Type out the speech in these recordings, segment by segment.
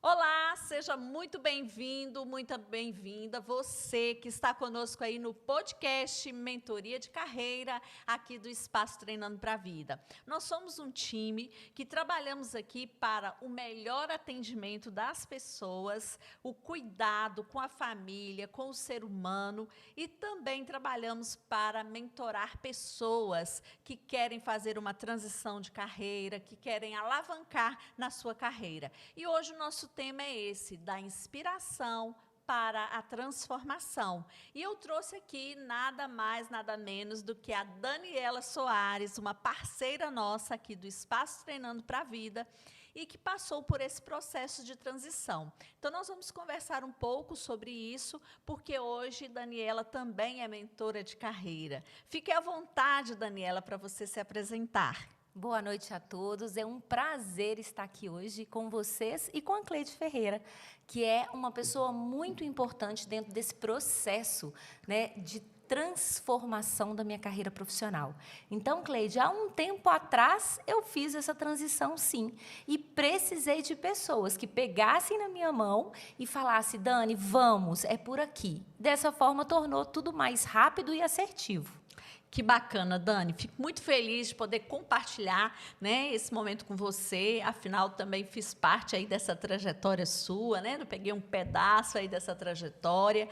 Olá, seja muito bem-vindo, muito bem-vinda, você que está conosco aí no podcast Mentoria de Carreira, aqui do Espaço Treinando para a Vida. Nós somos um time que trabalhamos aqui para o melhor atendimento das pessoas, o cuidado com a família, com o ser humano e também trabalhamos para mentorar pessoas que querem fazer uma transição de carreira, que querem alavancar na sua carreira. E hoje o nosso tema é esse, da inspiração para a transformação. E eu trouxe aqui nada mais, nada menos do que a Daniela Soares, uma parceira nossa aqui do Espaço Treinando para a Vida e que passou por esse processo de transição. Então, nós vamos conversar um pouco sobre isso, porque hoje Daniela também é mentora de carreira. Fique à vontade, Daniela, para você se apresentar. Boa noite a todos, é um prazer estar aqui hoje com vocês e com a Cleide Ferreira, que é uma pessoa muito importante dentro desse processo, né, de transformação da minha carreira profissional. Então, Cleide, há um tempo atrás eu fiz essa transição sim, e precisei de pessoas que pegassem na minha mão e falassem, Dani, vamos, é por aqui. Dessa forma, tornou tudo mais rápido e assertivo. Que bacana, Dani. Fico muito feliz de poder compartilhar, né, esse momento com você. Afinal, também fiz parte aí dessa trajetória sua, né? Eu peguei um pedaço aí dessa trajetória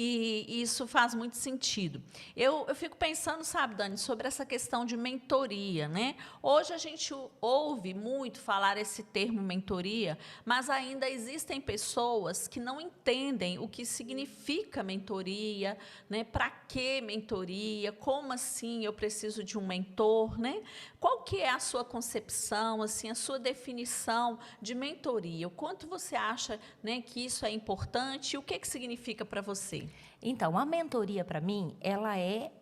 e isso faz muito sentido. Eu fico pensando, sabe, Dani, sobre essa questão de mentoria, né? Hoje a gente ouve muito falar esse termo mentoria, mas ainda existem pessoas que não entendem o que significa mentoria, né? Para que mentoria? Como assim eu preciso de um mentor, né? Qual que é a sua concepção, assim, a sua definição de mentoria? O quanto você acha, né, que isso é importante e o que significa para você? Então, a mentoria, para mim, ela é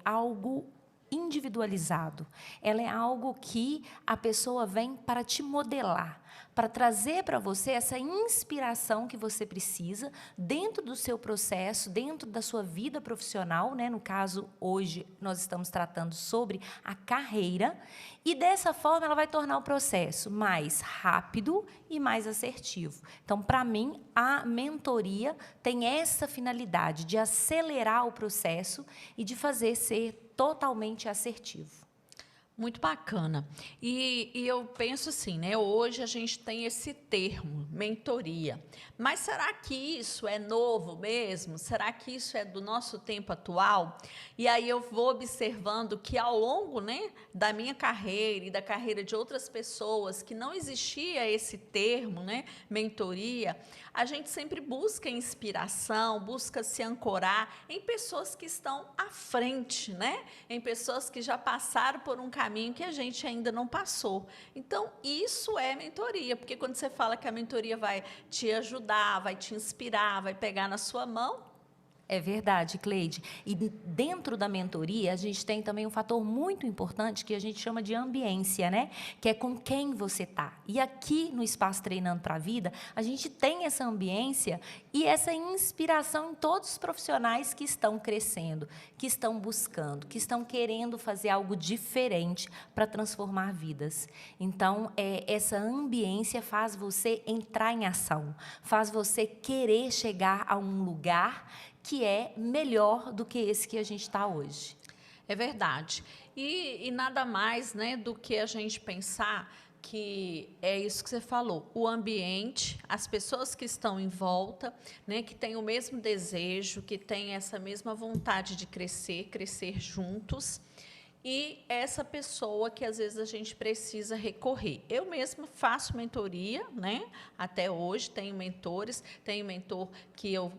algo individualizado. Ela é algo que a pessoa vem para te modelar, para trazer para você essa inspiração que você precisa dentro do seu processo, dentro da sua vida profissional, né? No caso, hoje, nós estamos tratando sobre a carreira, e dessa forma ela vai tornar o processo mais rápido e mais assertivo. Então, para mim, a mentoria tem essa finalidade de acelerar o processo e de fazer ser totalmente assertivo. Muito bacana. E eu penso assim, né? Hoje a gente tem esse termo, mentoria. Mas será que isso é novo mesmo? Será que isso é do nosso tempo atual? E aí eu vou observando que ao longo, né, da minha carreira e da carreira de outras pessoas que não existia esse termo, né, mentoria, a gente sempre busca inspiração, busca se ancorar em pessoas que estão à frente, né? Em pessoas que já passaram por um caminho que a gente ainda não passou. Então, isso é mentoria, porque quando você fala que a mentoria vai te ajudar, vai te inspirar, vai pegar na sua mão. É verdade, Cleide. E dentro da mentoria, a gente tem também um fator muito importante que a gente chama de ambiência, né? Que é com quem você está. E aqui no Espaço Treinando para a Vida, a gente tem essa ambiência e essa inspiração em todos os profissionais que estão crescendo, que estão buscando, que estão querendo fazer algo diferente para transformar vidas. Então, essa ambiência faz você entrar em ação, faz você querer chegar a um lugar que é melhor do que esse que a gente está hoje. É verdade. E nada mais, né, do que a gente pensar que é isso que você falou, o ambiente, as pessoas que estão em volta, né, que têm o mesmo desejo, que têm essa mesma vontade de crescer, crescer juntos, e essa pessoa que às vezes a gente precisa recorrer. Eu mesma faço mentoria, né, até hoje, tenho mentores, tenho mentor que eu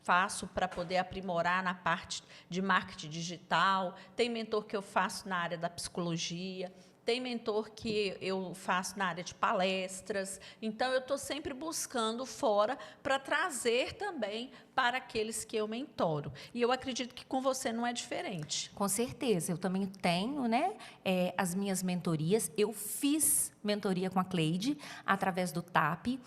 faço para poder aprimorar na parte de marketing digital, tem mentor que eu faço na área da psicologia, tem mentor que eu faço na área de palestras. Então, eu estou sempre buscando fora para trazer também para aqueles que eu mentoro. E eu acredito que com você não é diferente. Com certeza, eu também tenho, né, as minhas mentorias. Eu fiz mentoria com a Cleide através do TAP.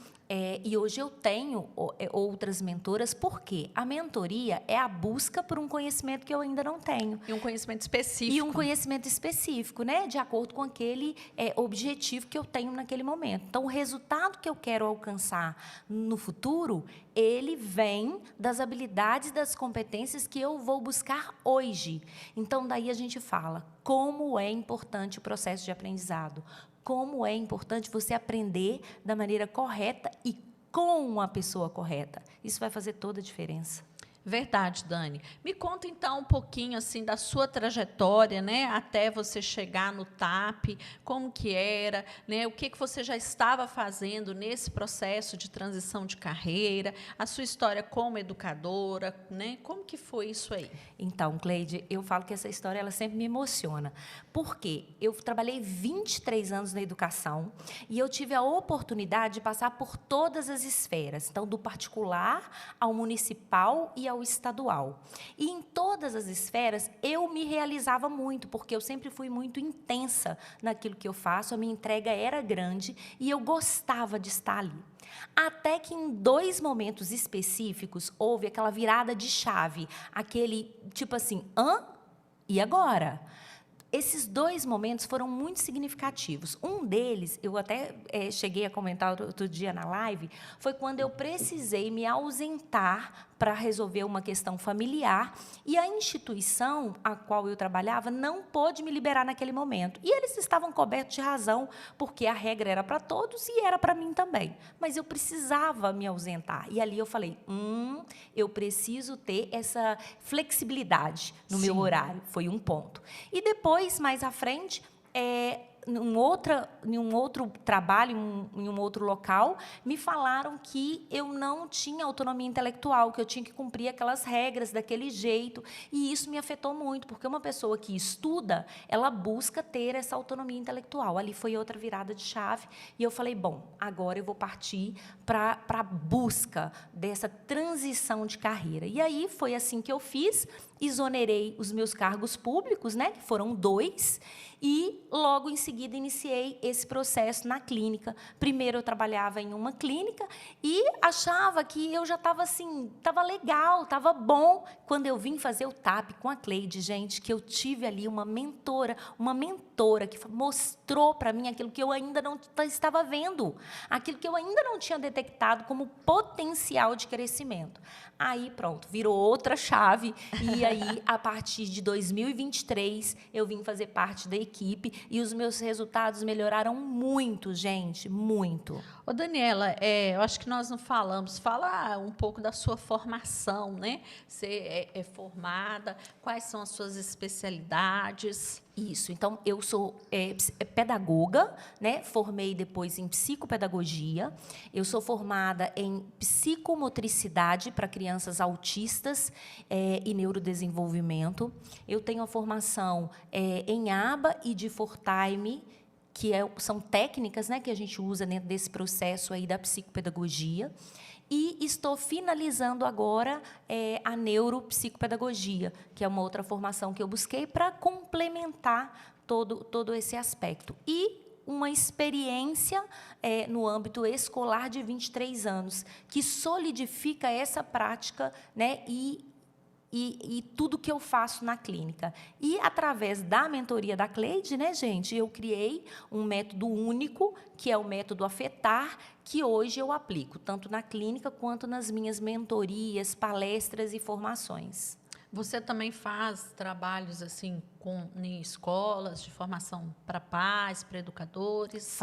E hoje eu tenho outras mentoras, porque a mentoria é a busca por um conhecimento que eu ainda não tenho. E um conhecimento específico. E um conhecimento específico, né? De acordo com aquele objetivo que eu tenho naquele momento. Então, o resultado que eu quero alcançar no futuro, ele vem das habilidades, das competências que eu vou buscar hoje. Então, daí a gente fala como é importante o processo de aprendizado. Como é importante você aprender da maneira correta e com a pessoa correta. Isso vai fazer toda a diferença. Verdade, Dani. Me conta, então, um pouquinho assim da sua trajetória, né, até você chegar no TAP, como que era, né, o que você já estava fazendo nesse processo de transição de carreira, a sua história como educadora, né, como que foi isso aí? Então, Cleide, eu falo que essa história ela sempre me emociona, porque eu trabalhei 23 anos na educação e eu tive a oportunidade de passar por todas as esferas, então, do particular ao municipal e ao estadual. E em todas as esferas eu me realizava muito, porque eu sempre fui muito intensa naquilo que eu faço, a minha entrega era grande e eu gostava de estar ali. Até que em 2 momentos específicos houve aquela virada de chave, aquele tipo assim, e agora? Esses 2 momentos foram muito significativos. Um deles, eu até cheguei a comentar outro dia na live, foi quando eu precisei me ausentar para resolver uma questão familiar e a instituição a qual eu trabalhava não pôde me liberar naquele momento. E eles estavam cobertos de razão, porque a regra era para todos e era para mim também. Mas eu precisava me ausentar. E ali eu falei, eu preciso ter essa flexibilidade no meu horário. Foi um ponto. E depois, mais à frente, em um outro trabalho, em um outro local, me falaram que eu não tinha autonomia intelectual, que eu tinha que cumprir aquelas regras daquele jeito. E isso me afetou muito, porque uma pessoa que estuda, ela busca ter essa autonomia intelectual. Ali foi outra virada de chave. E eu falei, bom, agora eu vou partir para a busca dessa transição de carreira. E aí foi assim que eu fiz, exonerei os meus cargos públicos, né, que foram 2, e logo em seguida iniciei esse processo na clínica. Primeiro eu trabalhava em uma clínica e achava que eu já estava assim, estava legal, estava bom. Quando eu vim fazer o TAP com a Cleide, gente, que eu tive ali uma mentora que mostrou para mim aquilo que eu ainda não estava vendo, aquilo que eu ainda não tinha detectado como potencial de crescimento. Aí, pronto, virou outra chave e aí, a partir de 2023, eu vim fazer parte da equipe e os meus resultados melhoraram muito, gente, muito. Ô, Daniela, eu acho que nós não falamos. Fala um pouco da sua formação, né? Você é formada, quais são as suas especialidades? Isso, então, eu sou pedagoga, né? Formei depois em psicopedagogia, eu sou formada em psicomotricidade para crianças autistas e neurodesenvolvimento, eu tenho a formação em ABA e de Fortime, que são técnicas, né, que a gente usa dentro desse processo aí da psicopedagogia, e estou finalizando agora a neuropsicopedagogia, que é uma outra formação que eu busquei para complementar todo esse aspecto. E uma experiência no âmbito escolar de 23 anos, que solidifica essa prática, né, e tudo que eu faço na clínica. E, através da mentoria da Cleide, né, gente, eu criei um método único, que é o método Afetar, que hoje eu aplico, tanto na clínica quanto nas minhas mentorias, palestras e formações. Você também faz trabalhos assim em escolas de formação para pais, para educadores?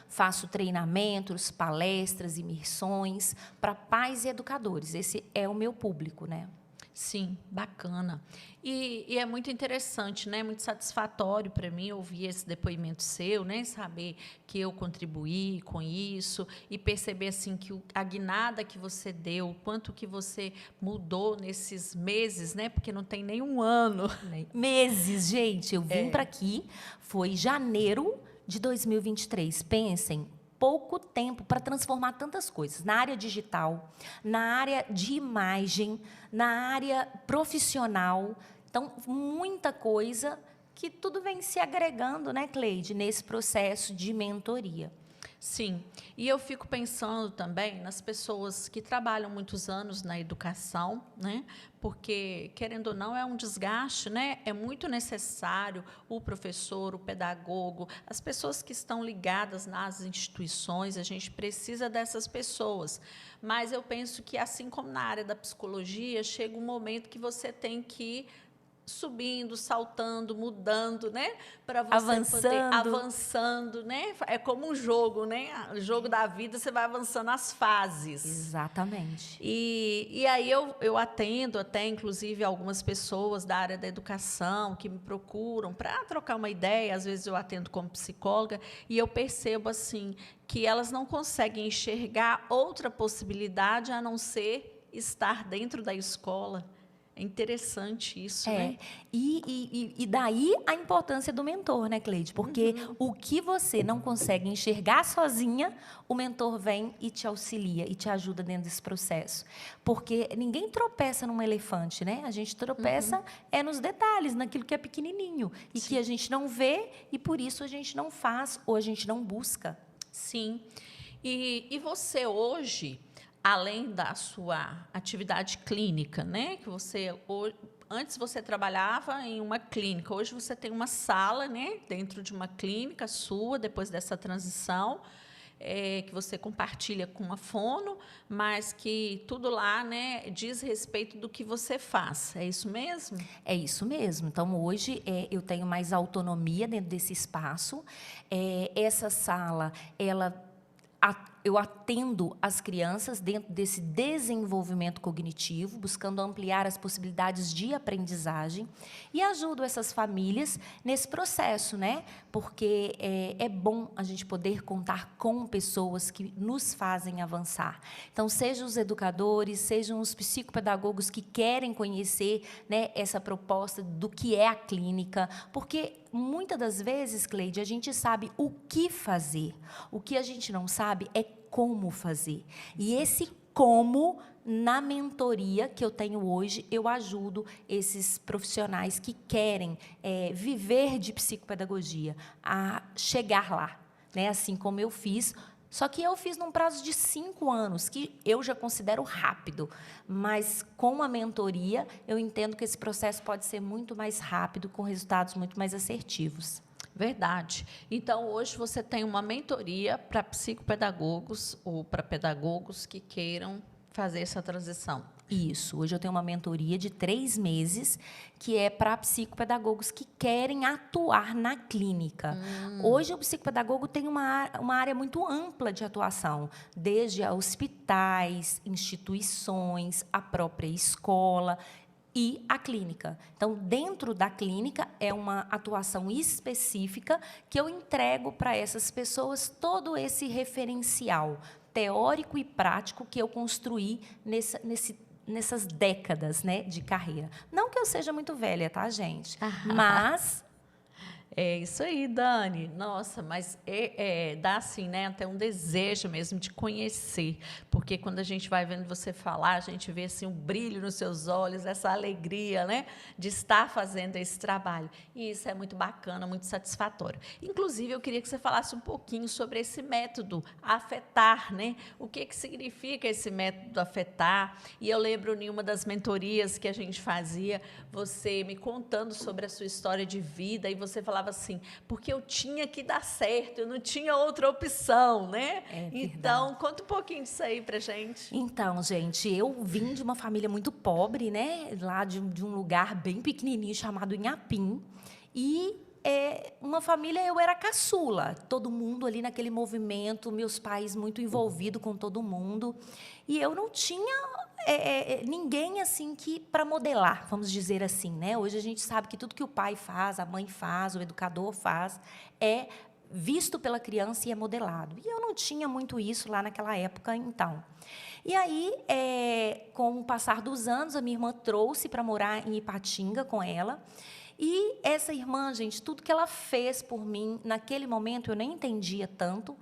Faço treinamentos, palestras, imersões para pais e educadores. Esse é o meu público, né? Sim, bacana. E é muito interessante, né? Muito satisfatório para mim ouvir esse depoimento seu, né? Saber que eu contribuí com isso e perceber assim que a guinada que você deu, o quanto que você mudou nesses meses, né? Porque não tem nem um ano. Meses, gente. Eu vim para aqui, foi janeiro de 2023. Pensem, pouco tempo para transformar tantas coisas, na área digital, na área de imagem, na área profissional. Então, muita coisa que tudo vem se agregando, né, Cleide, nesse processo de mentoria. Sim, e eu fico pensando também nas pessoas que trabalham muitos anos na educação, né? Porque, querendo ou não, é um desgaste, né? É muito necessário o professor, o pedagogo, as pessoas que estão ligadas nas instituições, a gente precisa dessas pessoas. Mas eu penso que, assim como na área da psicologia, chega um momento que você tem que subindo, saltando, mudando, né? Para você poder avançando, né? É como um jogo, né? O jogo da vida, você vai avançando as fases. Exatamente. E aí eu atendo até, inclusive, algumas pessoas da área da educação que me procuram para trocar uma ideia. Às vezes eu atendo como psicóloga e eu percebo assim que elas não conseguem enxergar outra possibilidade a não ser estar dentro da escola. É interessante isso, né? E daí a importância do mentor, né, Cleide? Porque o que você não consegue enxergar sozinha, o mentor vem e te auxilia e te ajuda dentro desse processo. Porque ninguém tropeça num elefante, né? A gente tropeça nos detalhes, naquilo que é pequenininho e que a gente não vê e por isso a gente não faz ou a gente não busca. Sim. E você hoje, além da sua atividade clínica, né? Que antes você trabalhava em uma clínica, hoje você tem uma sala, né? Dentro de uma clínica sua, depois dessa transição, que você compartilha com a fono, mas que tudo lá, né? Diz respeito do que você faz. É isso mesmo? É isso mesmo. Então, hoje, eu tenho mais autonomia dentro desse espaço. Essa sala, eu atendo as crianças dentro desse desenvolvimento cognitivo, buscando ampliar as possibilidades de aprendizagem e ajudo essas famílias nesse processo, né? Porque é bom a gente poder contar com pessoas que nos fazem avançar. Então, sejam os educadores, sejam os psicopedagogos que querem conhecer, né, essa proposta do que é a clínica, porque muitas das vezes, Cleide, a gente sabe o que fazer. O que a gente não sabe é como fazer. E esse como, na mentoria que eu tenho hoje, eu ajudo esses profissionais que querem viver de psicopedagogia a chegar lá, né? Assim como eu fiz. Só que eu fiz num prazo de 5 anos, que eu já considero rápido. Mas, com a mentoria, eu entendo que esse processo pode ser muito mais rápido, com resultados muito mais assertivos. Verdade. Então, hoje você tem uma mentoria para psicopedagogos ou para pedagogos que queiram fazer essa transição. Isso. Hoje eu tenho uma mentoria de 3 meses, que é para psicopedagogos que querem atuar na clínica. Hoje o psicopedagogo tem uma área muito ampla de atuação, desde hospitais, instituições, a própria escola e a clínica. Então, dentro da clínica, é uma atuação específica que eu entrego para essas pessoas todo esse referencial teórico e prático que eu construí nessas décadas, né, de carreira. Não que eu seja muito velha, tá, gente? Mas... É isso aí, Dani. Nossa, mas dá assim, né, até um desejo mesmo de conhecer, porque quando a gente vai vendo você falar, a gente vê assim um brilho nos seus olhos, essa alegria, né, de estar fazendo esse trabalho. E isso é muito bacana, muito satisfatório. Inclusive, eu queria que você falasse um pouquinho sobre esse método afetar, né? O que significa esse método afetar? E eu lembro em uma das mentorias que a gente fazia, você me contando sobre a sua história de vida e você falava assim, porque eu tinha que dar certo, eu não tinha outra opção, né? Então, conta um pouquinho disso aí pra gente. Então, gente, eu vim de uma família muito pobre, né? Lá de um lugar bem pequenininho chamado Inhapim. E uma família, eu era caçula. Todo mundo ali naquele movimento, meus pais muito envolvidos com todo mundo. E eu não tinha ninguém assim para modelar, vamos dizer assim, né? Hoje a gente sabe que tudo que o pai faz, a mãe faz, o educador faz, é visto pela criança e é modelado. E eu não tinha muito isso lá naquela época, então. E aí, com o passar dos anos, a minha irmã trouxe para morar em Ipatinga com ela. E essa irmã, gente, tudo que ela fez por mim, naquele momento eu nem entendia tanto,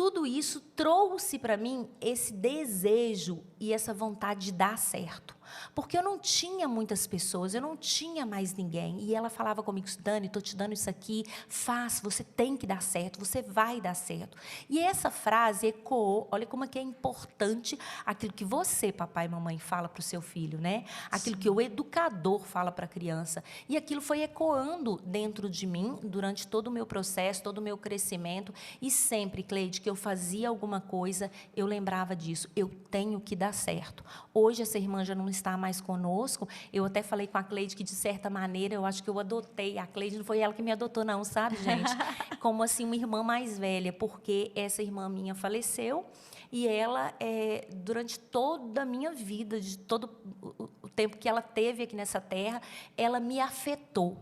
tudo isso trouxe para mim esse desejo e essa vontade de dar certo. Porque eu não tinha muitas pessoas, eu não tinha mais ninguém. E ela falava comigo, Dani, estou te dando isso aqui, faz, você tem que dar certo, você vai dar certo. E essa frase ecoou, olha como é que é importante aquilo que você, papai e mamãe, fala para o seu filho, né? Aquilo que o educador fala para a criança. E aquilo foi ecoando dentro de mim durante todo o meu processo, todo o meu crescimento. E sempre, Cleide, que eu fazia alguma coisa, eu lembrava disso. Eu tenho que dar certo. Hoje, essa irmã já não está mais conosco. Eu até falei com a Cleide que, de certa maneira, eu acho que eu adotei. A Cleide não foi ela que me adotou, não, sabe, gente? Como assim, uma irmã mais velha, porque essa irmã minha faleceu e ela, durante toda a minha vida, de todo o tempo que ela teve aqui nessa terra, ela me afetou.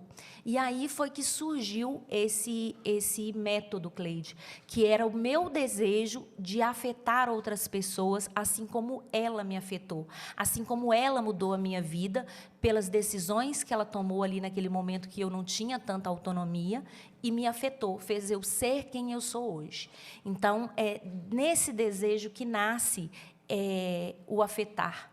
E aí foi que surgiu esse método, Cleide, que era o meu desejo de afetar outras pessoas, assim como ela me afetou, assim como ela mudou a minha vida pelas decisões que ela tomou ali naquele momento que eu não tinha tanta autonomia e me afetou, fez eu ser quem eu sou hoje. Então, é nesse desejo que nasce o afetar.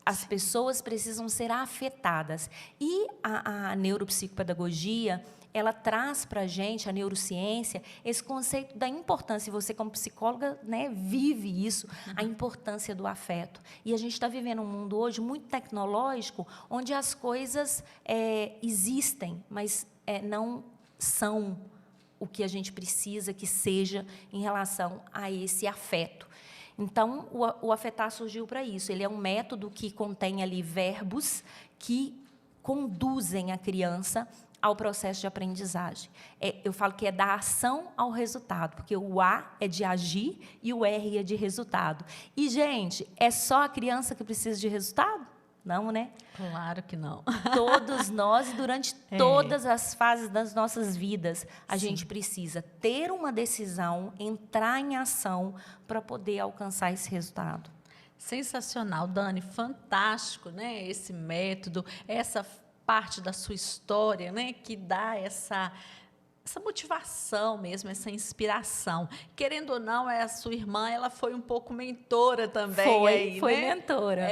As pessoas precisam ser afetadas. E a neuropsicopedagogia, ela traz para a gente, a neurociência, esse conceito da importância, e você, como psicóloga, né, vive isso, a importância do afeto. E a gente está vivendo um mundo hoje muito tecnológico, onde as coisas existem, mas não são o que a gente precisa que seja em relação a esse afeto. Então, o afetar surgiu para isso. Ele é um método que contém ali verbos que conduzem a criança ao processo de aprendizagem. Eu falo que é da ação ao resultado, porque o A é de agir e o R é de resultado. E, gente, é só a criança que precisa de resultado? Não, né? Claro que não. Todos nós, durante todas as fases das nossas vidas, a gente precisa ter uma decisão, entrar em ação para poder alcançar esse resultado. Sensacional, Dani, fantástico, né? Esse método, essa parte da sua história, né? Que dá essa motivação mesmo, essa inspiração. Querendo ou não, a sua irmã, ela foi um pouco mentora também. Foi né? mentora.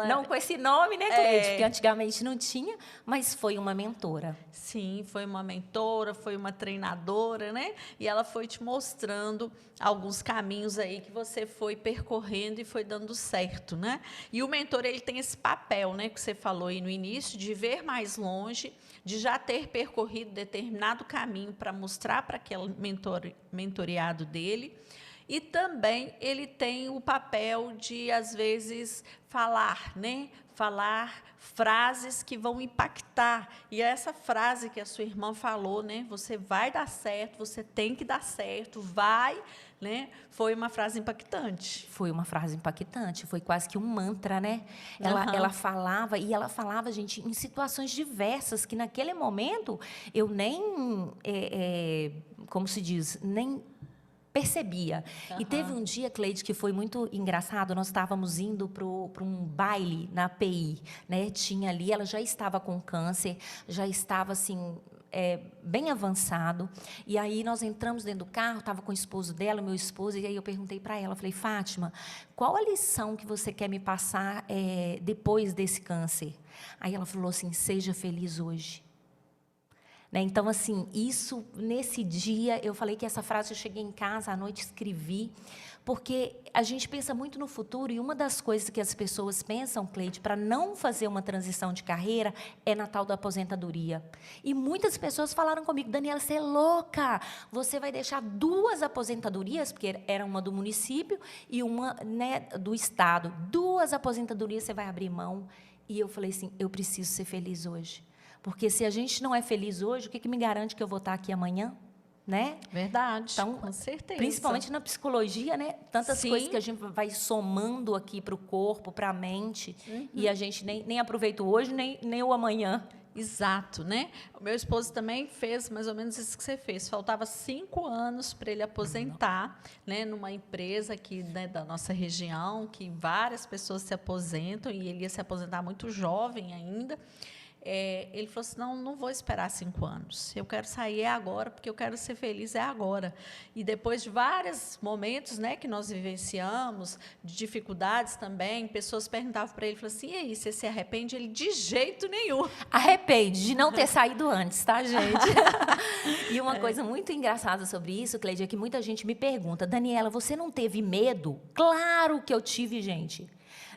Não com esse nome, né, Cleide? Porque antigamente não tinha, mas foi uma mentora. Sim, foi uma mentora, foi uma treinadora, né? E ela foi te mostrando alguns caminhos aí que você foi percorrendo e foi dando certo, né? E o mentor, ele tem esse papel, né, que você falou aí no início, de ver mais longe, de já ter percorrido determinado caminho para mostrar para aquele mentoreado dele. E também ele tem o papel de, às vezes, falar, né? Falar frases que vão impactar. E essa frase que a sua irmã falou, né? Você vai dar certo, você tem que dar certo, vai, né? Foi uma frase impactante. Foi uma frase impactante, foi quase que um mantra, né? Ela falava, gente, em situações diversas, que naquele momento eu nem, como se diz, nem percebia. E teve um dia, Cleide, que foi muito engraçado. Nós estávamos indo para um baile na API, né? Tinha ali, ela já estava com câncer, já estava assim bem avançado. E aí nós entramos dentro do carro, estava com o esposo dela, meu esposo, e aí eu perguntei para ela, falei, Fátima, qual a lição que você quer me passar depois desse câncer? Aí ela falou assim, seja feliz hoje. Né? Então, assim, isso, nesse dia, eu falei que essa frase, eu cheguei em casa, à noite escrevi, porque a gente pensa muito no futuro, e uma das coisas que as pessoas pensam, Cleide, para não fazer uma transição de carreira, é na tal da aposentadoria. E muitas pessoas falaram comigo, Daniela, você é louca, você vai deixar 2 aposentadorias, porque era uma do município e uma, né, do Estado, 2 aposentadorias você vai abrir mão. E eu falei assim, eu preciso ser feliz hoje. Porque se a gente não é feliz hoje, o que me garante que eu vou estar aqui amanhã? Né? Verdade, então, com certeza. Principalmente na psicologia, né? Tantas coisas que a gente vai somando aqui para o corpo, para a mente, e a gente nem aproveita o hoje, nem o amanhã. Exato, né? O meu esposo também fez mais ou menos isso que você fez. Faltava 5 anos para ele aposentar, né? Numa empresa aqui, né, da nossa região, que várias pessoas se aposentam, e ele ia se aposentar muito jovem ainda. ele falou assim, não vou esperar 5 anos. Eu quero sair agora, porque eu quero ser feliz agora. E depois de vários momentos, né, que nós vivenciamos, de dificuldades também, pessoas perguntavam para ele, falavam assim, e aí, você se arrepende? Ele, de jeito nenhum. Arrepende de não ter saído antes, tá, gente? E uma coisa muito engraçada sobre isso, Cleide, é que muita gente me pergunta, Daniela, você não teve medo? Claro que eu tive, gente.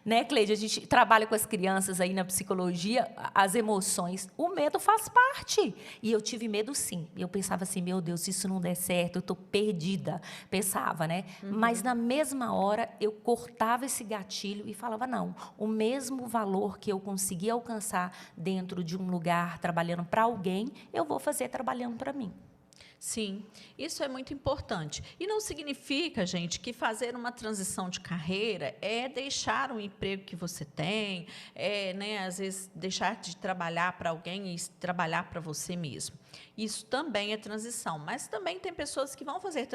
Né, Cleide? A gente trabalha com as crianças aí na psicologia, as emoções. O medo faz parte. E eu tive medo, sim. Eu pensava assim, meu Deus, se isso não der certo, eu estou perdida. Pensava, né? Mas, na mesma hora, eu cortava esse gatilho e falava, não, o mesmo valor que eu consegui alcançar dentro de um lugar trabalhando para alguém, eu vou fazer trabalhando para mim. Sim, isso é muito importante. E não significa, gente, que fazer uma transição de carreira é deixar o emprego que você tem, né, às vezes, deixar de trabalhar para alguém e trabalhar para você mesmo. Isso também é transição, mas também tem pessoas que vão fazer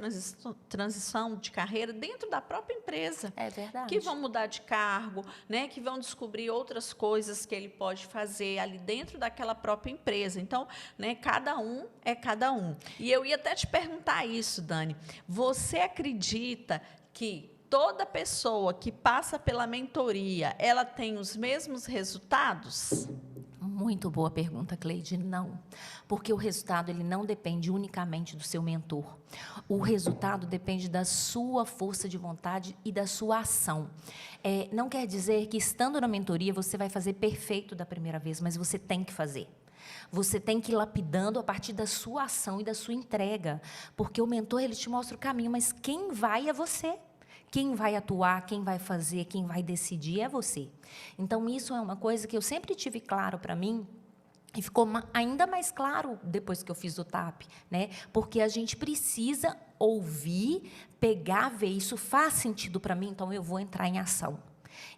transição de carreira dentro da própria empresa. É verdade. Que vão mudar de cargo, né, que vão descobrir outras coisas que ele pode fazer ali dentro daquela própria empresa. Então, né, cada um é cada um. E eu ia até te perguntar isso, Dani. Você acredita que toda pessoa que passa pela mentoria, ela tem os mesmos resultados? Muito boa pergunta, Cleide. Não, porque o resultado ele não depende unicamente do seu mentor. O resultado depende da sua força de vontade e da sua ação. Não quer dizer que, estando na mentoria, você vai fazer perfeito da primeira vez, mas você tem que fazer. Você tem que ir lapidando a partir da sua ação e da sua entrega, porque o mentor ele te mostra o caminho, mas quem vai é você. Quem vai atuar, quem vai fazer, quem vai decidir é você. Então, isso é uma coisa que eu sempre tive claro para mim, e ficou ainda mais claro depois que eu fiz o TAP, né? Porque a gente precisa ouvir, pegar, ver, isso faz sentido para mim, então eu vou entrar em ação.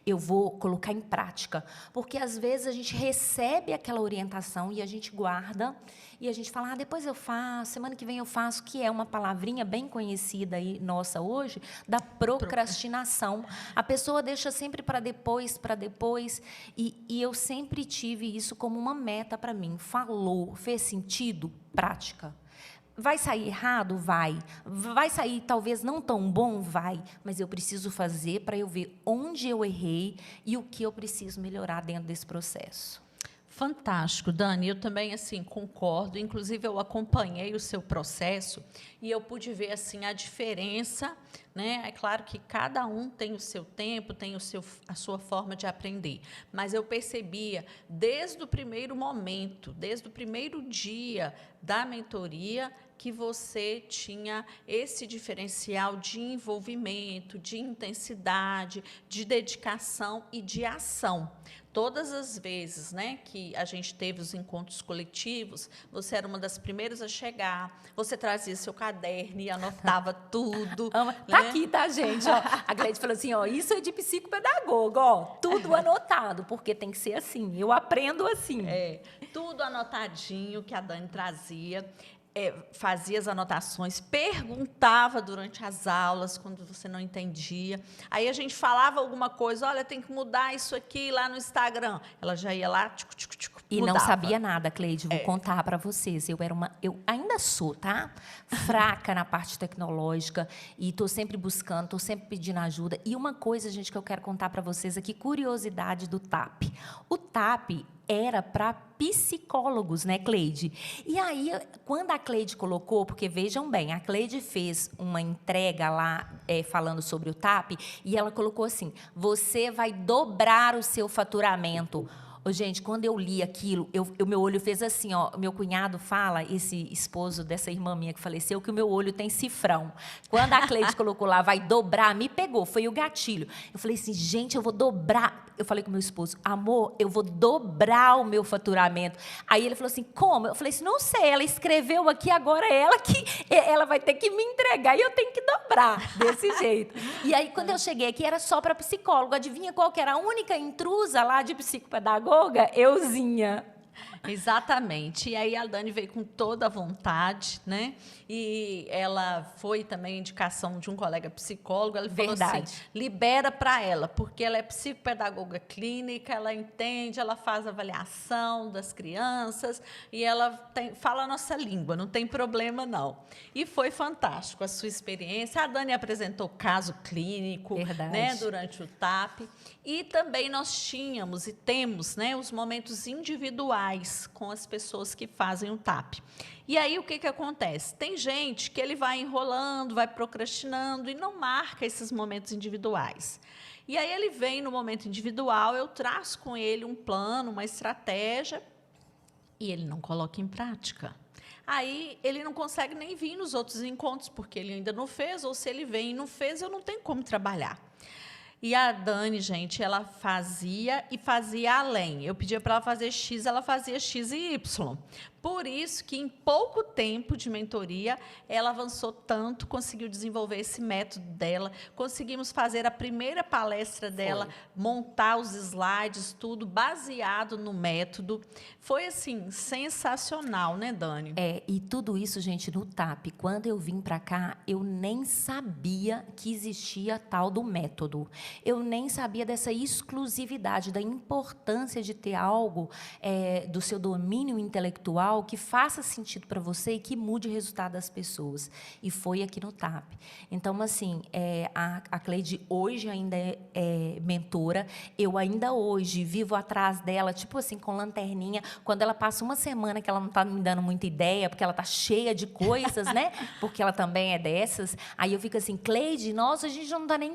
Eu vou colocar em prática, porque às vezes a gente recebe aquela orientação e a gente guarda e a gente fala, depois eu faço, semana que vem eu faço, que é uma palavrinha bem conhecida aí nossa hoje, da procrastinação. A pessoa deixa sempre para depois, e eu sempre tive isso como uma meta para mim. Falou, fez sentido? Prática. Vai sair errado? Vai. Vai sair talvez não tão bom? Vai. Mas eu preciso fazer para eu ver onde eu errei e o que eu preciso melhorar dentro desse processo. Fantástico, Dani. Eu também assim concordo. Inclusive eu acompanhei o seu processo e eu pude ver assim a diferença, né? É claro que cada um tem o seu tempo, tem a sua forma de aprender, mas eu percebia desde o primeiro momento, desde o primeiro dia da mentoria, que você tinha esse diferencial de envolvimento, de intensidade, de dedicação e de ação. Todas as vezes, né, que a gente teve os encontros coletivos, você era uma das primeiras a chegar, você trazia seu caderno e anotava tudo. Tá, né? Aqui, tá, gente? Ó, a Cleide falou assim, isso é de psicopedagoga, tudo anotado, porque tem que ser assim, eu aprendo assim. Tudo anotadinho que a Dani trazia. Fazia as anotações, perguntava durante as aulas, quando você não entendia. Aí a gente falava alguma coisa, olha, tem que mudar isso aqui lá no Instagram. Ela já ia lá, e mudava. Não sabia nada, Cleide, vou contar para vocês. Eu ainda sou, tá? Fraca na parte tecnológica, e estou sempre buscando, estou sempre pedindo ajuda. E uma coisa, gente, que eu quero contar para vocês aqui, curiosidade do TAP. O TAP era para psicólogos, né, Cleide? E aí, quando a Cleide colocou, porque vejam bem, a Cleide fez uma entrega lá falando sobre o TAP, e ela colocou assim, você vai dobrar o seu faturamento. Gente, quando eu li aquilo, meu olho fez assim, meu cunhado fala, esse esposo dessa irmã minha que faleceu, que o meu olho tem cifrão. Quando a Cleide colocou lá, vai dobrar, me pegou, foi o gatilho. Eu falei assim, gente, eu vou dobrar. Eu falei com meu esposo, amor, eu vou dobrar o meu faturamento. Aí ele falou assim, como? Eu falei assim, não sei, ela escreveu aqui, agora é ela vai ter que me entregar e eu tenho que dobrar, desse jeito. E aí, quando eu cheguei aqui, era só para psicólogo. Adivinha qual que era a única intrusa lá de psicopedagoga? Euzinha. Exatamente. E aí a Dani veio com toda a vontade, né? E ela foi também indicação de um colega psicólogo. Ele falou assim, libera para ela, porque ela é psicopedagoga clínica, ela entende, ela faz avaliação das crianças e ela fala a nossa língua, não tem problema não. E foi fantástico a sua experiência. A Dani apresentou caso clínico, né, durante o TAP. E também nós tínhamos e temos, né, os momentos individuais com as pessoas que fazem o TAP. E aí o que acontece? Tem gente que ele vai enrolando, vai procrastinando e não marca esses momentos individuais. E aí ele vem no momento individual, eu traço com ele um plano, uma estratégia, e ele não coloca em prática. Aí ele não consegue nem vir nos outros encontros, porque ele ainda não fez, ou se ele vem e não fez, eu não tenho como trabalhar. E a Dani, gente, ela fazia e fazia além. Eu pedia para ela fazer X, ela fazia X e Y. Por isso que, em pouco tempo de mentoria, ela avançou tanto, conseguiu desenvolver esse método dela, conseguimos fazer a primeira palestra dela, montar os slides, tudo baseado no método. Foi, assim, sensacional, né, Dani? E tudo isso, gente, no TAP. Quando eu vim para cá, eu nem sabia que existia tal do método. Eu nem sabia dessa exclusividade, da importância de ter algo do seu domínio intelectual que faça sentido para você e que mude o resultado das pessoas. E foi aqui no TAP. Então, assim, a Cleide hoje ainda é mentora. Eu ainda hoje vivo atrás dela, tipo assim, com lanterninha. Quando ela passa uma semana que ela não está me dando muita ideia, porque ela está cheia de coisas, né? Porque ela também é dessas. Aí eu fico assim, Cleide, nossa, a gente não está nem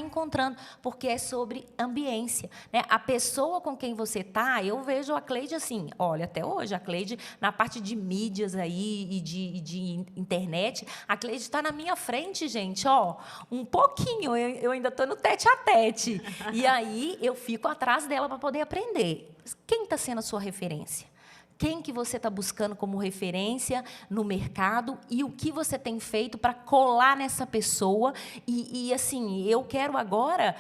encontrando, porque é sobre ambiência, né? A pessoa com quem você está, eu vejo a Cleide assim, olha, até hoje, a Cleide, na parte de mídias aí e de internet, a Cleide está na minha frente, gente, ó, um pouquinho, eu ainda estou no tete-a-tete. E aí eu fico atrás dela para poder aprender. Quem está sendo a sua referência? Quem que você está buscando como referência no mercado e o que você tem feito para colar nessa pessoa. E assim, eu quero agora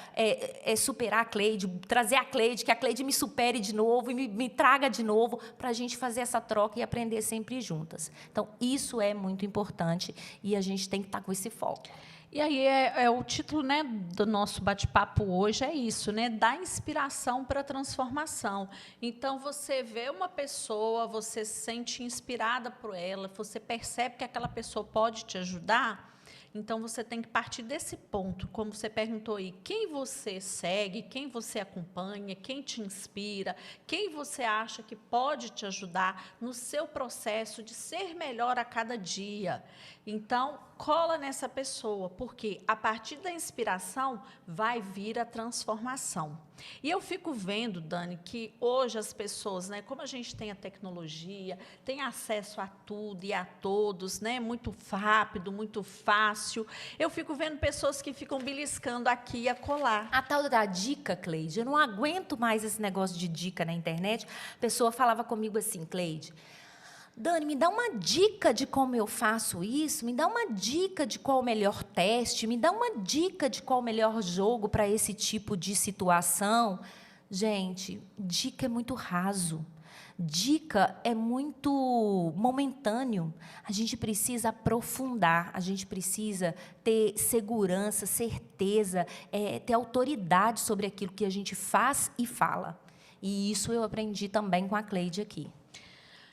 superar a Cleide, trazer a Cleide, que a Cleide me supere de novo e me traga de novo para a gente fazer essa troca e aprender sempre juntas. Então, isso é muito importante e a gente tem que estar com esse foco. E aí o título, né, do nosso bate-papo hoje é isso, né, dar inspiração para a transformação. Então, você vê uma pessoa, você se sente inspirada por ela, você percebe que aquela pessoa pode te ajudar. Então, você tem que partir desse ponto, como você perguntou aí, quem você segue, quem você acompanha, quem te inspira, quem você acha que pode te ajudar no seu processo de ser melhor a cada dia. Então, cola nessa pessoa, porque a partir da inspiração vai vir a transformação. E eu fico vendo, Dani, que hoje as pessoas, né, como a gente tem a tecnologia, tem acesso a tudo e a todos, né, muito rápido, muito fácil, eu fico vendo pessoas que ficam beliscando aqui e acolá. A tal da dica, Cleide, eu não aguento mais esse negócio de dica na internet. A pessoa falava comigo assim, Cleide, Dani, me dá uma dica de como eu faço isso, me dá uma dica de qual o melhor teste, me dá uma dica de qual o melhor jogo para esse tipo de situação. Gente, dica é muito raso. Dica é muito momentâneo. A gente precisa aprofundar, a gente precisa ter segurança, certeza, ter autoridade sobre aquilo que a gente faz e fala. E isso eu aprendi também com a Cleide aqui.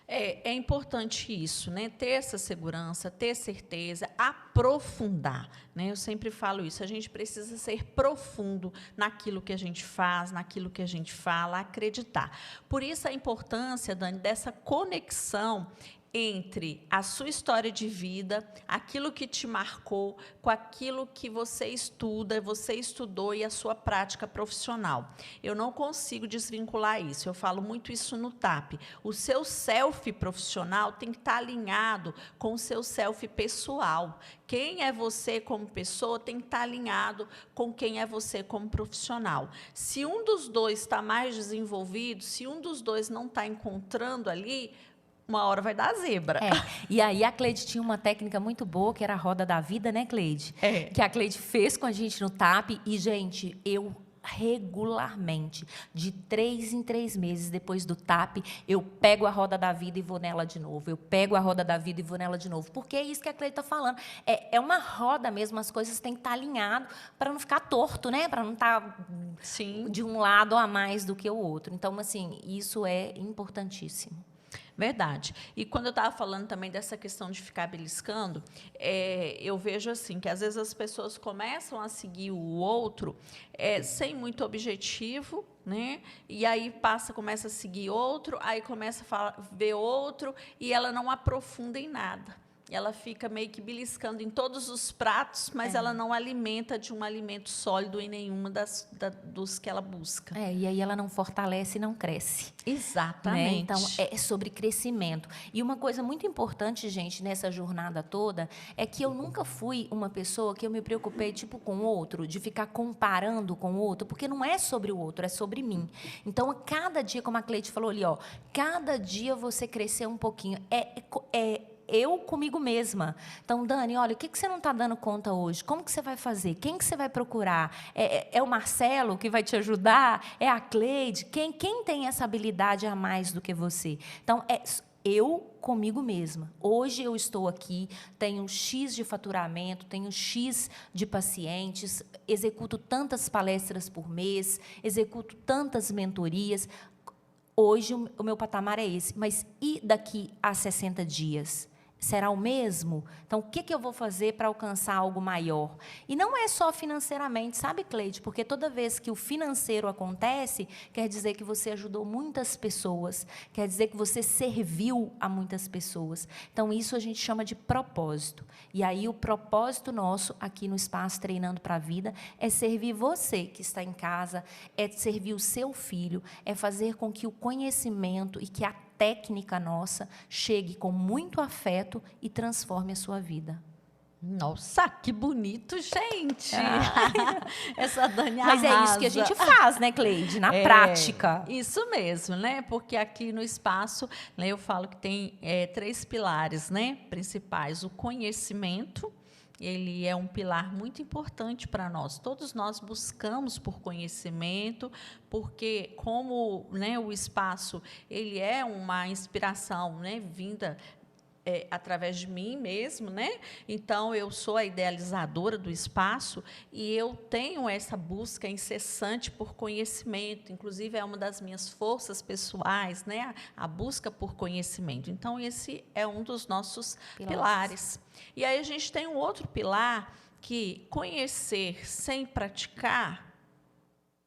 É importante isso, né? Ter essa segurança, ter certeza, aprofundar, né? Eu sempre falo isso, a gente precisa ser profundo naquilo que a gente faz, naquilo que a gente fala, acreditar. Por isso a importância, Dani, dessa conexão entre a sua história de vida, aquilo que te marcou, com aquilo que você estuda, você estudou e a sua prática profissional. Eu não consigo desvincular isso, eu falo muito isso no TAP. O seu self profissional tem que estar alinhado com o seu self pessoal. Quem é você como pessoa tem que estar alinhado com quem é você como profissional. Se um dos dois está mais desenvolvido, se um dos dois não está encontrando ali, uma hora vai dar zebra. E aí a Cleide tinha uma técnica muito boa, que era a roda da vida, né, Cleide? Que a Cleide fez com a gente no TAP. E, gente, eu regularmente, de 3 em 3 meses, depois do TAP, eu pego a roda da vida e vou nela de novo. Eu pego a roda da vida e vou nela de novo. Porque é isso que a Cleide está falando. É uma roda mesmo, as coisas têm que estar alinhadas para não ficar torto, né? Para não estar de um lado a mais do que o outro. Então, assim, isso é importantíssimo. Verdade. E quando eu estava falando também dessa questão de ficar beliscando, eu vejo assim que às vezes as pessoas começam a seguir o outro sem muito objetivo, né? E aí começa a seguir outro, aí começa a ver outro e ela não aprofunda em nada. Ela fica meio que beliscando em todos os pratos, mas ela não alimenta de um alimento sólido em nenhuma dos que ela busca. E aí ela não fortalece e não cresce. Exatamente. Né? Então, é sobre crescimento. E uma coisa muito importante, gente, nessa jornada toda, é que eu nunca fui uma pessoa que eu me preocupei, tipo, com o outro, de ficar comparando com o outro, porque não é sobre o outro, é sobre mim. Então, a cada dia, como a Cleide falou ali, ó, cada dia você crescer um pouquinho. Eu comigo mesma. Então, Dani, olha, o que você não está dando conta hoje? Como que você vai fazer? Quem que você vai procurar? É o Marcelo que vai te ajudar? É a Cleide? Quem tem essa habilidade a mais do que você? Então, eu comigo mesma. Hoje eu estou aqui, tenho X de faturamento, tenho X de pacientes, executo tantas palestras por mês, executo tantas mentorias. Hoje o meu patamar é esse. Mas e daqui a 60 dias? Será o mesmo? Então, o que eu vou fazer para alcançar algo maior? E não é só financeiramente, sabe, Cleide? Porque toda vez que o financeiro acontece, quer dizer que você ajudou muitas pessoas, quer dizer que você serviu a muitas pessoas. Então, isso a gente chama de propósito. E aí, o propósito nosso aqui no Espaço Treinando para a Vida é servir você que está em casa, é servir o seu filho, é fazer com que o conhecimento e que a técnica nossa chegue com muito afeto e transforme a sua vida. Nossa, que bonito, gente! Essa Dani Mas arrasa. É isso que a gente faz, né, Cleide? Na prática. Isso mesmo, né? Porque aqui no espaço, né, eu falo que tem 3 pilares, né, principais. O conhecimento, ele é um pilar muito importante para nós. Todos nós buscamos por conhecimento, porque como, né, o espaço ele é uma inspiração, né, vinda através de mim mesmo, né? Então, eu sou a idealizadora do espaço e eu tenho essa busca incessante por conhecimento. Inclusive, é uma das minhas forças pessoais, né? A busca por conhecimento. Então, esse é um dos nossos pilares. E aí, a gente tem um outro pilar que conhecer sem praticar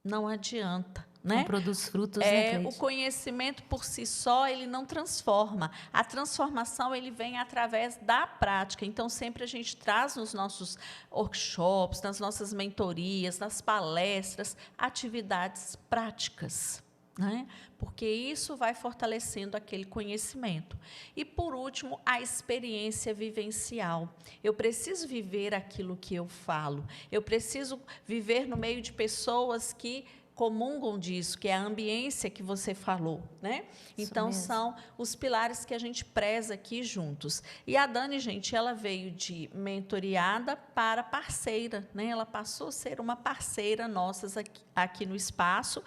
não adianta. Né? Não produz frutos, né, Cleide? O conhecimento por si só, ele não transforma. A transformação, ele vem através da prática. Então, sempre a gente traz nos nossos workshops, nas nossas mentorias, nas palestras, atividades práticas, né? Porque isso vai fortalecendo aquele conhecimento. E, por último, a experiência vivencial. Eu preciso viver aquilo que eu falo. Eu preciso viver no meio de pessoas que comungam disso, que é a ambiência que você falou, né? Então, são os pilares que a gente preza aqui juntos. E a Dani, gente, ela veio de mentoriada para parceira, né? Ela passou a ser uma parceira nossa aqui no espaço,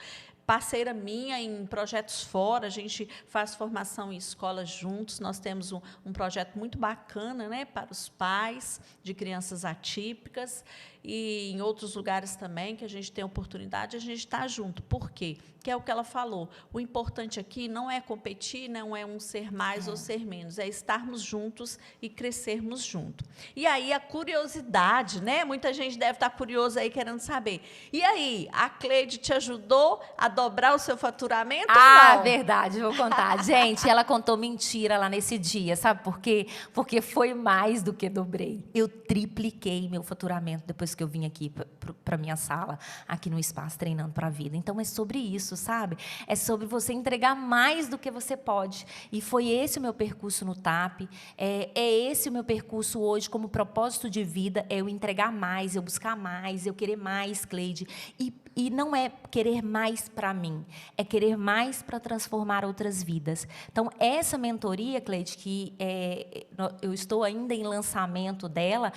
parceira minha em projetos fora, a gente faz formação em escolas juntos, nós temos um projeto muito bacana, né, para os pais de crianças atípicas, e em outros lugares também, que a gente tem oportunidade, a gente está junto. Por quê? Que é o que ela falou, o importante aqui não é competir, não é um ser mais ou ser menos, é estarmos juntos e crescermos junto. E aí a curiosidade, né? Muita gente deve estar curiosa aí, querendo saber. E aí, a Cleide te ajudou a dobrar o seu faturamento ou não? Verdade, vou contar. Gente, ela contou mentira lá nesse dia, sabe por quê? Porque foi mais do que dobrei. Eu tripliquei meu faturamento depois que eu vim aqui para minha sala, aqui no Espaço Treinando para a Vida. Então, é sobre isso, sabe? É sobre você entregar mais do que você pode. E foi esse o meu percurso no TAP, é esse o meu percurso hoje como propósito de vida, é eu entregar mais, eu buscar mais, eu querer mais, Cleide. E não é querer mais para mim, é querer mais para transformar outras vidas. Então, essa mentoria, Cleide, que eu estou ainda em lançamento dela,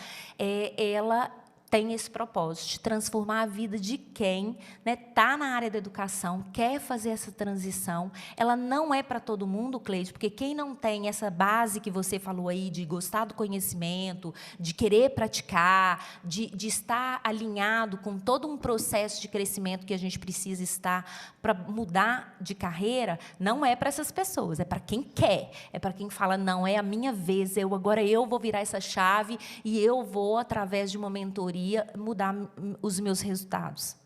ela tem esse propósito de transformar a vida de quem está na área da educação, quer fazer essa transição. Ela não é para todo mundo, Cleide, porque quem não tem essa base que você falou aí de gostar do conhecimento, de querer praticar, de estar alinhado com todo um processo de crescimento que a gente precisa estar para mudar de carreira, não é para essas pessoas, é para quem quer, é para quem fala, não, é a minha vez, agora eu vou virar essa chave e eu vou, através de uma mentoria, mudar os meus resultados.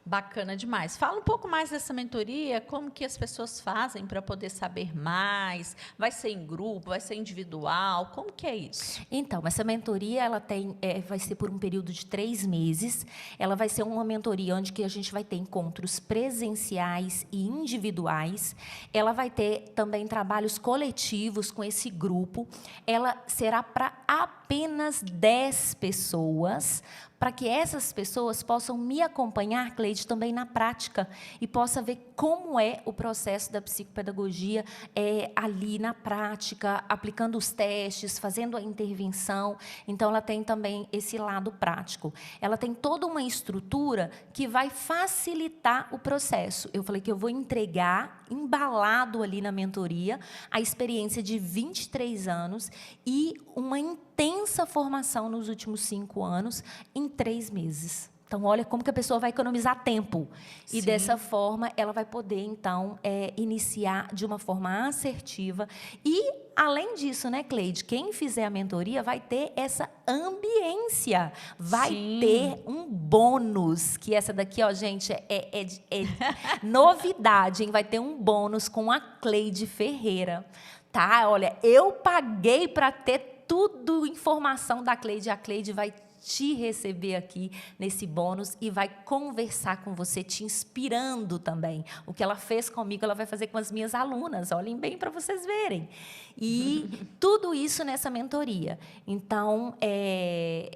Bacana demais. Fala um pouco mais dessa mentoria, como que as pessoas fazem para poder saber mais? Vai ser em grupo, vai ser individual? Como que é isso? Então, essa mentoria ela vai ser por um período de 3 meses. Ela vai ser uma mentoria onde que a gente vai ter encontros presenciais e individuais. Ela vai ter também trabalhos coletivos com esse grupo. Ela será para apenas 10 pessoas, para que essas pessoas possam me acompanhar, Cleide, também na prática, e possa ver como é o processo da psicopedagogia ali na prática, aplicando os testes, fazendo a intervenção. Então, ela tem também esse lado prático. Ela tem toda uma estrutura que vai facilitar o processo. Eu falei que eu vou entregar, embalado ali na mentoria, a experiência de 23 anos e uma intensa formação nos últimos 5 anos, em 3 meses. Então, olha como que a pessoa vai economizar tempo. E, Sim, dessa forma, ela vai poder, então, iniciar de uma forma assertiva. E, além disso, né, Cleide, quem fizer a mentoria vai ter essa ambiência. Vai sim, ter um bônus, que essa daqui, ó, gente, é novidade, hein? Vai ter um bônus com a Cleide Ferreira. Tá? Olha, eu paguei para ter tudo informação da Cleide. A Cleide vai te receber aqui nesse bônus e vai conversar com você, te inspirando também. O que ela fez comigo, ela vai fazer com as minhas alunas. Olhem bem para vocês verem. E tudo isso nessa mentoria. Então,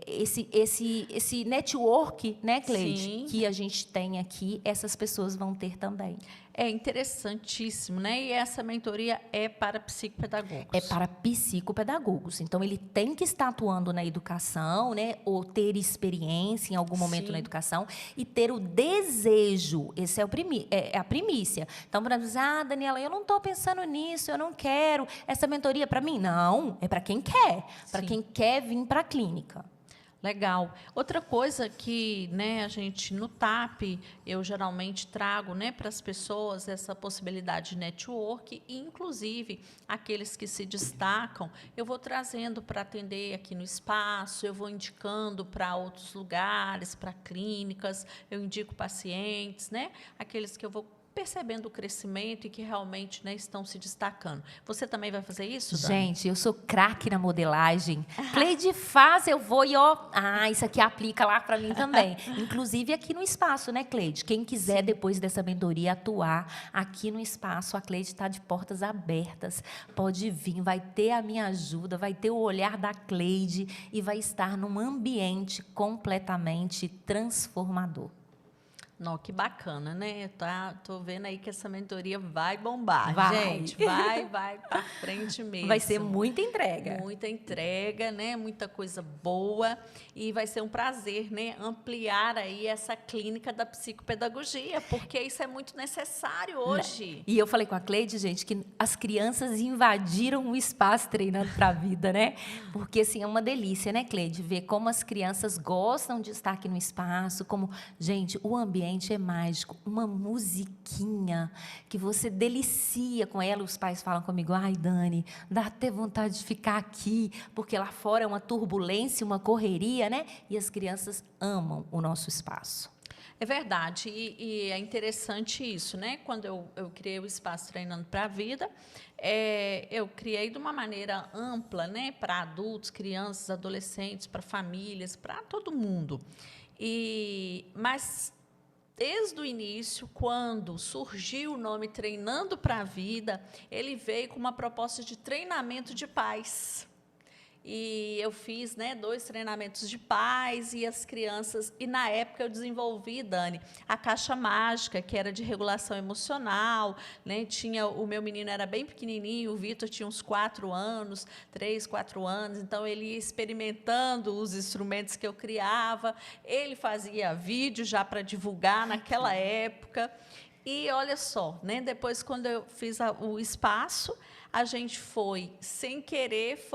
esse network, né, Cleide, sim. que a gente tem aqui, essas pessoas vão ter também. É interessantíssimo, né? E essa mentoria é para psicopedagogos. É para psicopedagogos. Então, ele tem que estar atuando na educação, né? Ou ter experiência em algum momento Sim. na educação e ter o desejo. Esse é a primícia. Então, para dizer, Daniela, eu não estou pensando nisso, eu não quero. Essa mentoria é para mim? Não, é para quem quer. Para Sim. quem quer vir para a clínica. Legal. Outra coisa que, né, a gente no TAP, eu geralmente trago, né, para as pessoas essa possibilidade de network e, inclusive, aqueles que se destacam, eu vou trazendo para atender aqui no espaço, eu vou indicando para outros lugares, para clínicas, eu indico pacientes, né, aqueles que eu vou percebendo o crescimento e que realmente, né, estão se destacando. Você também vai fazer isso, Dani? Gente, eu sou craque na modelagem. Cleide faz, eu vou e isso aqui aplica lá para mim também. Inclusive aqui no espaço, né, Cleide? Quem quiser depois dessa mentoria atuar aqui no espaço, a Cleide está de portas abertas. Pode vir, vai ter a minha ajuda, vai ter o olhar da Cleide e vai estar num ambiente completamente transformador. Não, que bacana, né? Tô vendo aí que essa mentoria vai bombar, Vai. gente. Vai para frente mesmo. Vai ser muita entrega. Muita entrega, né? Muita coisa boa. E vai ser um prazer, né? Ampliar aí essa clínica da psicopedagogia, porque isso é muito necessário hoje. E eu falei com a Cleide, gente, que as crianças invadiram o espaço treinando para a vida, né? Porque, assim, é uma delícia, né, Cleide? Ver como as crianças gostam de estar aqui no espaço, como, gente, o ambiente é mágico, uma musiquinha que você delicia com ela. Os pais falam comigo, ai, Dani, dá até vontade de ficar aqui, porque lá fora é uma turbulência, uma correria, né? E as crianças amam o nosso espaço. É verdade, e é interessante isso, né? Quando eu criei o Espaço Treinando para a Vida, eu criei de uma maneira ampla, né? Para adultos, crianças, adolescentes, para famílias, para todo mundo. Mas desde o início, quando surgiu o nome Treinando para a Vida, ele veio com uma proposta de treinamento de pais. E eu fiz, né, 2 treinamentos de pais e as crianças. E, na época, eu desenvolvi, Dani, a caixa mágica, que era de regulação emocional. Né? O meu menino era bem pequenininho, o Vitor tinha uns 4 anos, 3, 4 anos. Então, ele ia experimentando os instrumentos que eu criava. Ele fazia vídeo já para divulgar naquela época. E, olha só, né, depois, quando eu fiz o espaço, a gente foi, sem querer,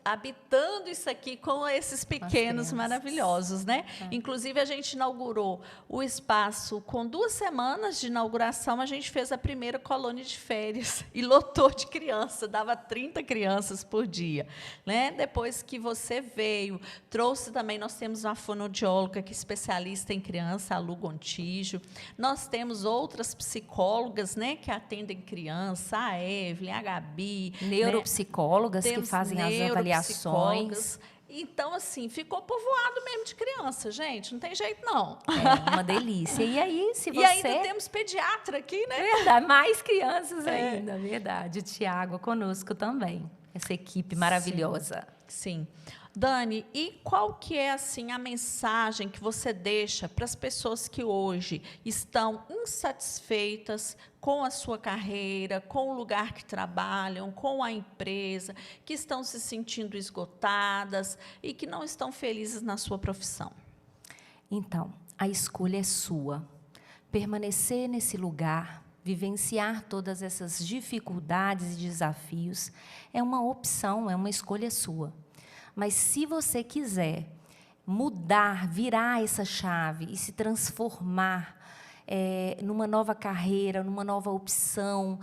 habitando isso aqui com esses pequenos maravilhosos, né? Inclusive, a gente inaugurou o espaço com 2 semanas de inauguração, a gente fez a primeira colônia de férias e lotou de criança, dava 30 crianças por dia. Né? Depois que você veio, trouxe também, nós temos uma fonoaudióloga que é especialista em criança, a Lu Gontijo, nós temos outras psicólogas, né, que atendem criança, a Evelyn, a Gabi, neuropsicólogas, né? que fazem as avaliações. Então, assim, ficou povoado mesmo de criança, gente. Não tem jeito, não. É uma delícia. E aí, se você... E ainda temos pediatra aqui, né? Verdade, mais crianças ainda, verdade. O Tiago conosco também. Essa equipe maravilhosa. Sim. Dani, e qual que é assim a mensagem que você deixa para as pessoas que hoje estão insatisfeitas com a sua carreira, com o lugar que trabalham, com a empresa, que estão se sentindo esgotadas e que não estão felizes na sua profissão? Então, a escolha é sua. Permanecer nesse lugar, vivenciar todas essas dificuldades e desafios, é uma opção, é uma escolha sua. Mas, se você quiser mudar, virar essa chave e se transformar numa nova carreira, numa nova opção,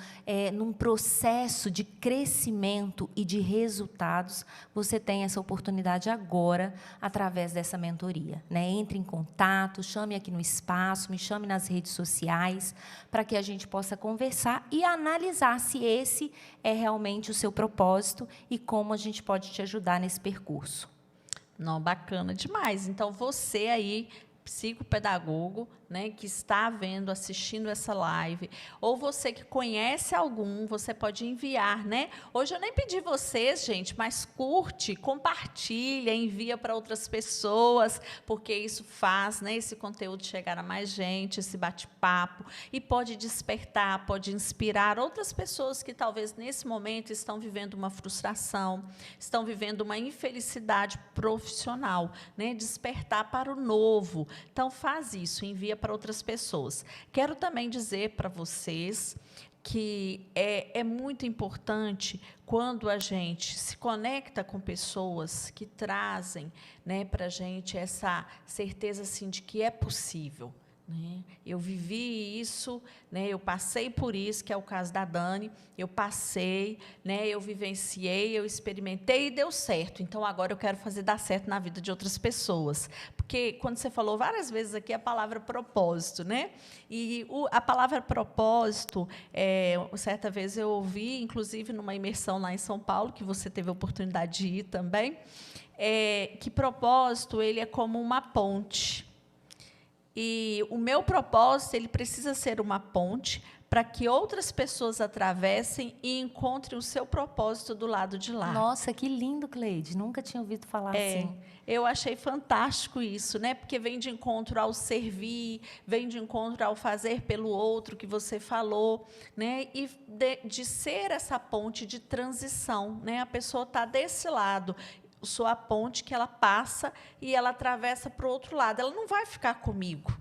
num processo de crescimento e de resultados, você tem essa oportunidade agora, através dessa mentoria. Né? Entre em contato, chame aqui no espaço, me chame nas redes sociais, para que a gente possa conversar e analisar se esse é realmente o seu propósito e como a gente pode te ajudar nesse percurso. Não, bacana demais. Então, você aí, psicopedagogo, né, que está vendo, assistindo essa live, ou você que conhece algum, você pode enviar, né? Hoje eu nem pedi vocês, gente, mas curte, compartilha, envia para outras pessoas, porque isso faz, né, esse conteúdo chegar a mais gente, esse bate-papo, e pode despertar, pode inspirar outras pessoas que talvez nesse momento estão vivendo uma frustração, estão vivendo uma infelicidade profissional, né? Despertar para o novo. Então, faz isso, envia para outras pessoas. Quero também dizer para vocês que é muito importante quando a gente se conecta com pessoas que trazem, né, para a gente essa certeza assim, de que é possível. Né? Eu vivi isso, né? Eu passei por isso, que é o caso da Dani, eu passei, né? Eu vivenciei, eu experimentei e deu certo. Então, agora eu quero fazer dar certo na vida de outras pessoas. Porque, quando você falou várias vezes aqui a palavra propósito, né? E a palavra propósito, certa vez eu ouvi, inclusive numa imersão lá em São Paulo, que você teve a oportunidade de ir também, que propósito ele é como uma ponte. E o meu propósito ele precisa ser uma ponte para que outras pessoas atravessem e encontrem o seu propósito do lado de lá. Nossa, que lindo, Cleide. Nunca tinha ouvido falar assim. Eu achei fantástico isso, né? Porque vem de encontro ao servir, vem de encontro ao fazer pelo outro, que você falou, né? E de ser essa ponte de transição, né? A pessoa está desse lado. Sou a ponte que ela passa e ela atravessa para o outro lado. Ela não vai ficar comigo,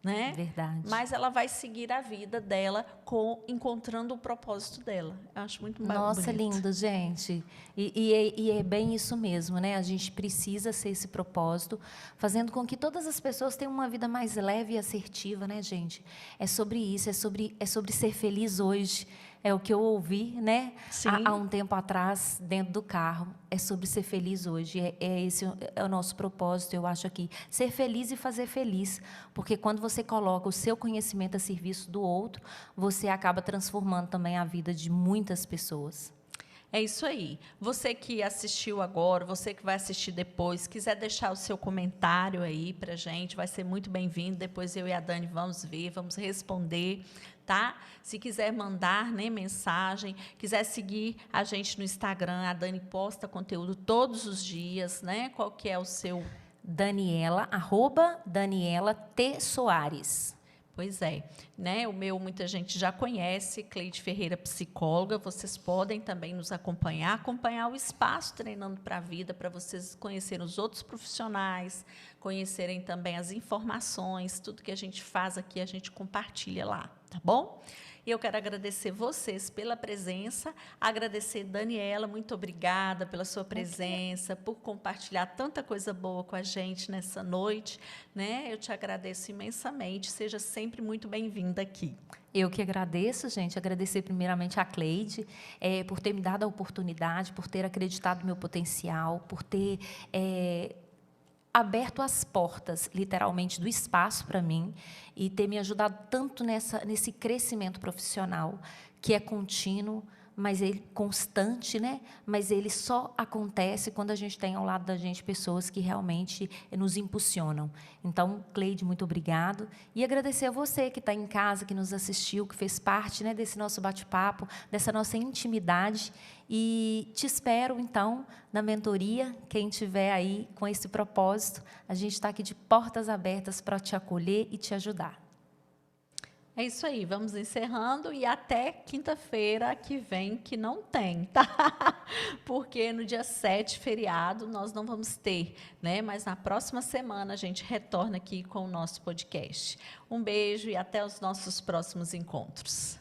né? Verdade. Mas ela vai seguir a vida dela encontrando o propósito dela. Eu acho muito Nossa, bonito. lindo, gente. E é bem isso mesmo, né? A gente precisa ser esse propósito, fazendo com que todas as pessoas tenham uma vida mais leve e assertiva, né, gente? É sobre isso, é sobre ser feliz hoje. É o que eu ouvi, né? Há um tempo atrás, dentro do carro. É sobre ser feliz hoje. Esse é o nosso propósito, eu acho aqui. Ser feliz e fazer feliz. Porque quando você coloca o seu conhecimento a serviço do outro, você acaba transformando também a vida de muitas pessoas. É isso aí. Você que assistiu agora, você que vai assistir depois, quiser deixar o seu comentário aí para a gente, vai ser muito bem-vindo. Depois eu e a Dani vamos ver, vamos responder. tá? Se quiser mandar, né, mensagem, quiser seguir a gente no Instagram, a Dani posta conteúdo todos os dias, né? Qual que é o seu? Daniela, @Daniela T. Soares. Pois é, né? O meu muita gente já conhece, Cleide Ferreira, psicóloga. Vocês podem também nos acompanhar o Espaço Treinando para a Vida, para vocês conhecerem os outros profissionais, conhecerem também as informações, tudo que a gente faz aqui, a gente compartilha lá, tá bom? E eu quero agradecer vocês pela presença, agradecer Daniela, muito obrigada pela sua presença, por compartilhar tanta coisa boa com a gente nessa noite, né? Eu te agradeço imensamente, seja sempre muito bem-vinda aqui. Eu que agradeço, gente, agradecer primeiramente a Cleide por ter me dado a oportunidade, por ter acreditado no meu potencial, por ter aberto as portas, literalmente, do espaço para mim e ter me ajudado tanto nesse crescimento profissional, que é contínuo, mas ele constante, né? Mas ele só acontece quando a gente tem ao lado da gente pessoas que realmente nos impulsionam. Então, Cleide, muito obrigado. E agradecer a você que está em casa, que nos assistiu, que fez parte, né, desse nosso bate-papo, dessa nossa intimidade. E te espero, então, na mentoria. Quem estiver aí com esse propósito, a gente está aqui de portas abertas para te acolher e te ajudar. É isso aí, vamos encerrando e até quinta-feira que vem, que não tem, tá? Porque no dia 7, feriado, nós não vamos ter, né? Mas na próxima semana a gente retorna aqui com o nosso podcast. Um beijo e até os nossos próximos encontros.